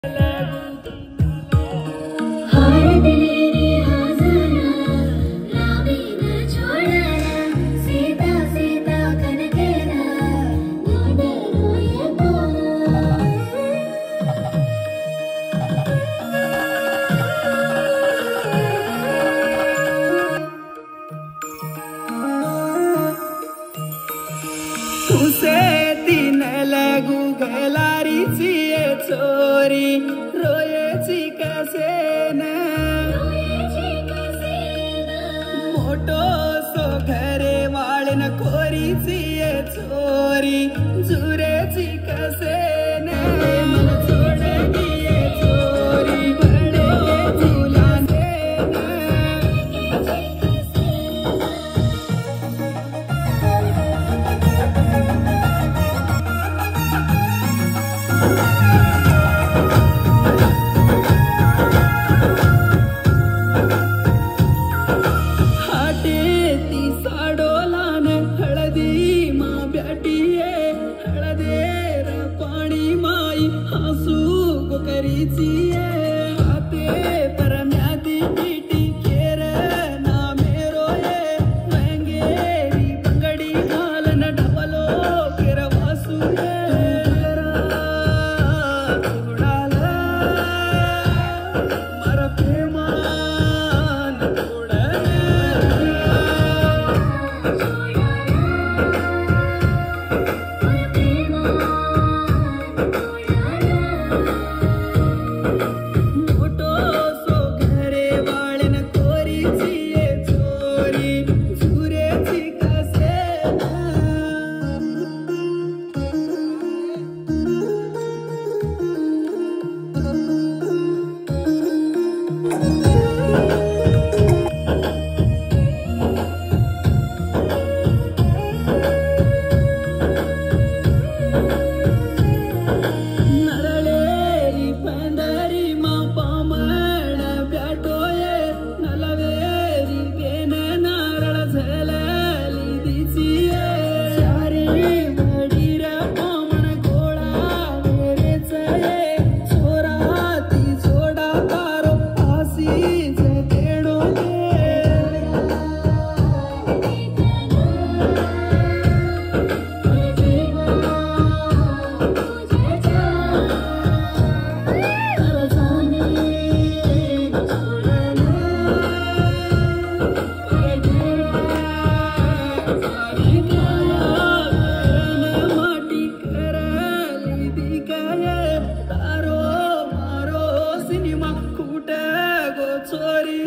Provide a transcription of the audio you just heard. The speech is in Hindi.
उसे दिन लगू गलारी चिए चोरी रोए ची कसे न मोटो सो घरे वाळन कोरी चिए चोरी जुरे ची कसे न मन छोड़े दिए चोरी बड़े झूलाने तारो मारो सिनेमा कूटे गो छोरी